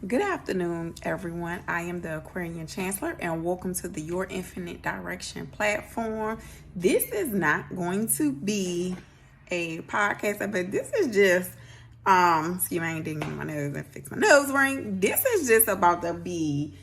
Good afternoon, everyone. I am the Aquarian Chancellor, and welcome to the Your Infinite Direction platform. This is not going to be a podcast, but this is just, excuse me, I ain't digging in my nose and fix my nose ring. This is just about to be,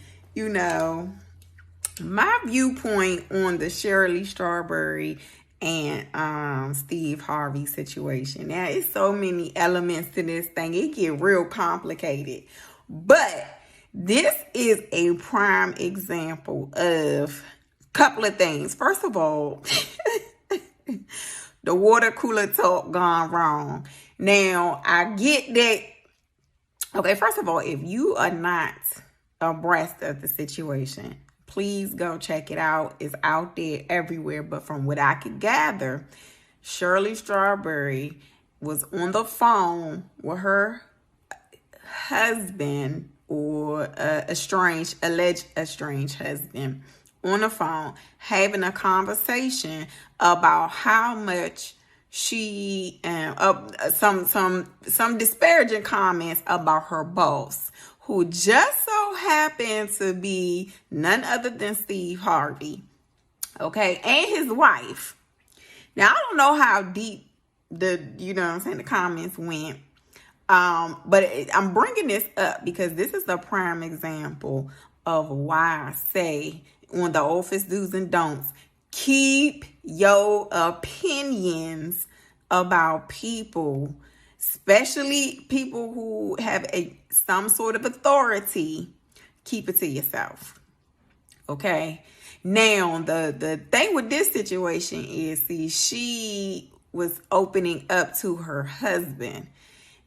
my viewpoint on the Shirley Strawberry and Steve Harvey situation. Now, it's so many elements to this thing. It get real complicated. But this is a prime example of a couple of things. First of all, the water cooler talk gone wrong. Now, I get that. Okay, first of all, if you are not abreast of the situation, please go check it out. It's out there everywhere. But from what I could gather, Shirley Strawberry was on the phone with her husband, or alleged estranged husband, on the phone having a conversation about how much she some disparaging comments about her boss, who just so happened to be none other than Steve Harvey, okay, and his wife. Now, I don't know how deep the comments went. But I'm bringing this up because this is a prime example of why I say on the office do's and don'ts, keep your opinions about people, especially people who have some sort of authority. Keep it to yourself. Okay. Now, the thing with this situation is, she was opening up to her husband.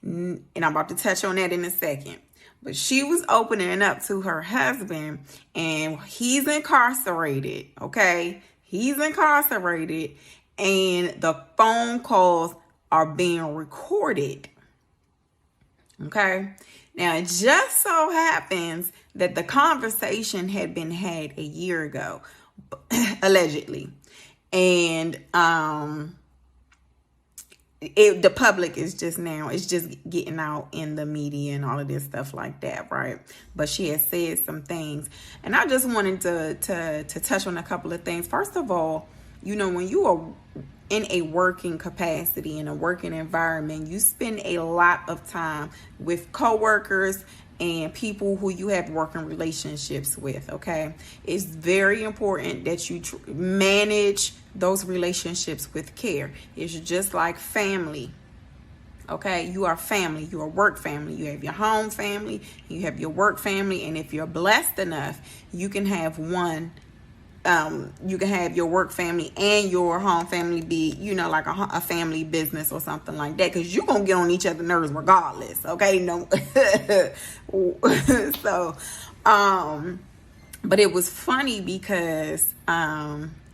And I'm about to touch on that in a second. But she was opening up to her husband, and he's incarcerated, okay? He's incarcerated, and the phone calls are being recorded, okay? Now, it just so happens that the conversation had been had a year ago, allegedly. And, the public is just getting out in the media and all of this stuff like that, right? But she has said some things, and I just wanted to touch on a couple of things. First of all, when you are in a working capacity, in a working environment, you spend a lot of time with coworkers and people who you have working relationships with, okay? It's very important that you manage those relationships with care. It's just like family, okay? You are family. You are work family. You have your home family. You have your work family. And if you're blessed enough, you can have you can have your work family and your home family be, like a family business or something like that, because you're going to get on each other's nerves regardless, okay? No. So, but it was funny because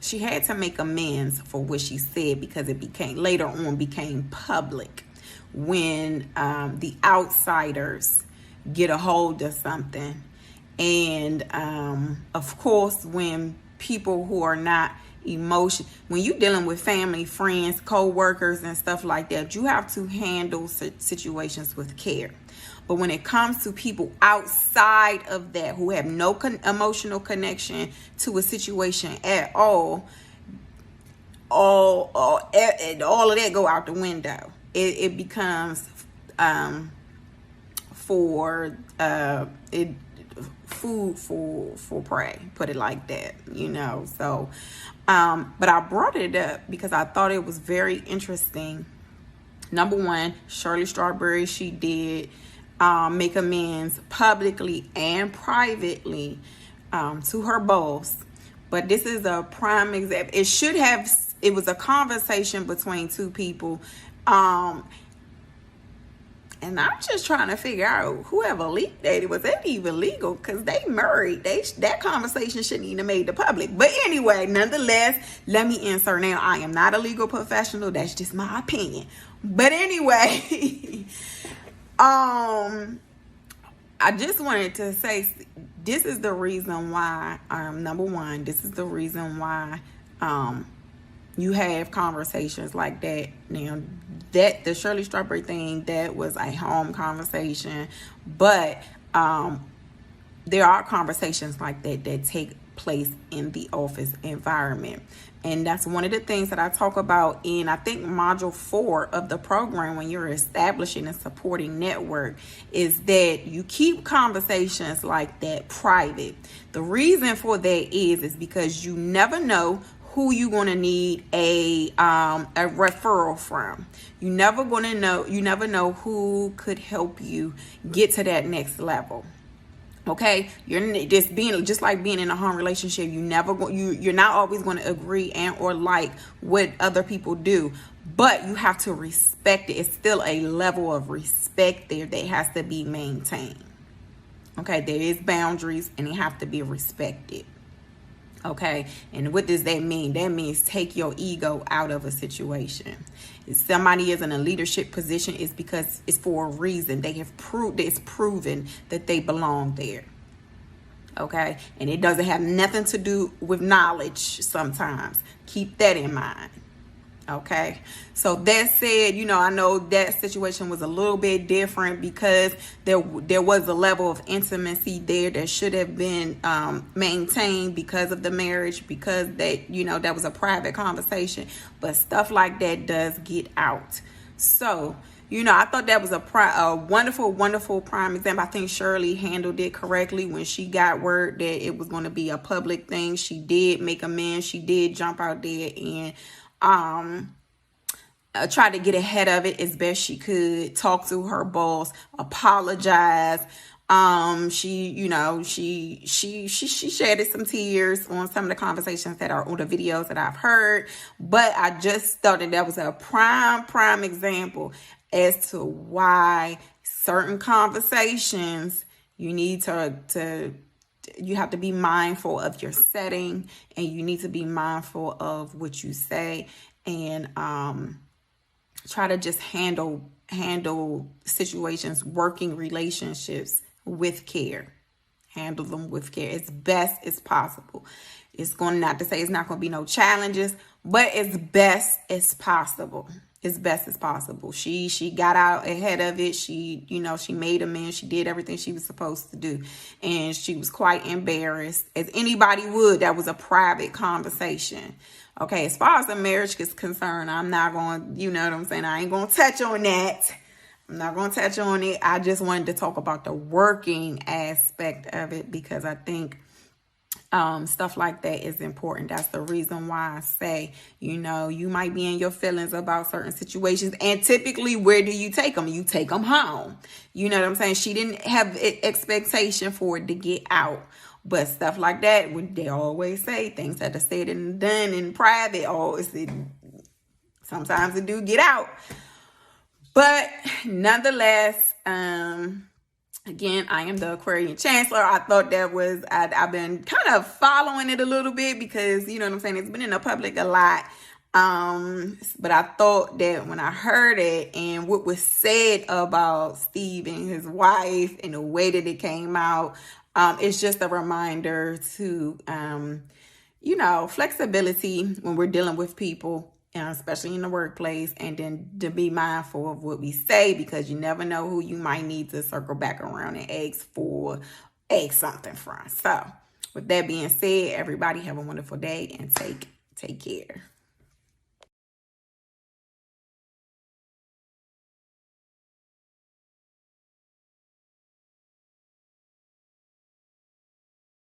she had to make amends for what she said, because it later on became public when the outsiders get a hold of something. And of course, when people who are not when you're dealing with family, friends, co-workers and stuff like that, you have to handle situations with care. But when it comes to people outside of that, who have no emotional connection to a situation at all of that go out the window. It becomes food for prey, put it like that, so but I brought it up because I thought it was very interesting. Number one, Shirley Strawberry, she did make amends publicly and privately to her boss, but this is a prime example. It was a conversation between two people, and I'm just trying to figure out whoever leaked that. Was that even legal? Because they married. That conversation shouldn't even have made the public. But anyway, nonetheless, let me insert now. I am not a legal professional. That's just my opinion. But anyway, I just wanted to say, this is the reason why, number one, this is the reason why you have conversations like that. Now, that the Shirley Strawberry thing, that was a home conversation, but there are conversations like that that take place in the office environment. And that's one of the things that I talk about in, I think, module 4 of the program when you're establishing and supporting network, is that you keep conversations like that private. The reason for that is because you never know who you're going to need a referral from. You never know who could help you get to that next level. Okay, you're just like being in a home relationship. You're not always going to agree and or like what other people do, but you have to respect it. It's still a level of respect there that has to be maintained. Okay, there is boundaries and they have to be respected. Okay, and what does that mean? That means take your ego out of a situation. If somebody is in a leadership position, it's because it's for a reason. It's proven that they belong there. Okay, and it doesn't have nothing to do with knowledge sometimes. Keep that in mind. Okay, so that said, I know that situation was a little bit different because there was a level of intimacy there that should have been maintained because of the marriage, because that was a private conversation. But stuff like that does get out. So, I thought that was a wonderful, wonderful prime example. I think Shirley handled it correctly when she got word that it was going to be a public thing. She did make amends. She did jump out there and try to get ahead of it as best she could, talk to her boss, apologize. She shedded some tears on some of the conversations that are on the videos that I've heard, but I just thought that was a prime example as to why certain conversations you need you have to be mindful of your setting, and you need to be mindful of what you say, and try to just handle situations, working relationships with care. Handle them with care as best as possible. It's going not to say it's not going to be no challenges, but as best as possible. As best as possible. She got out ahead of it. She made amends. She did everything she was supposed to do. And she was quite embarrassed, as anybody would. That was a private conversation. Okay, as far as the marriage is concerned, I'm not going, I ain't going to touch on that. I'm not going to touch on it. I just wanted to talk about the working aspect of it, because I think stuff like that is important. That's the reason why I say, you might be in your feelings about certain situations, and typically, where do you take them? You take them home. You know what I'm saying? She didn't have expectation for it to get out. But stuff like that, they always say things that are said and done in private, sometimes it do get out. But nonetheless, again, I am the Aquarian Chancellor. I thought that was, I've been kind of following it a little bit because, it's been in the public a lot. But I thought that when I heard it and what was said about Steve and his wife and the way that it came out, it's just a reminder to, flexibility when we're dealing with people, especially in the workplace, and then to be mindful of what we say, because you never know who you might need to circle back around and ask something from. So with that being said, everybody have a wonderful day and take care.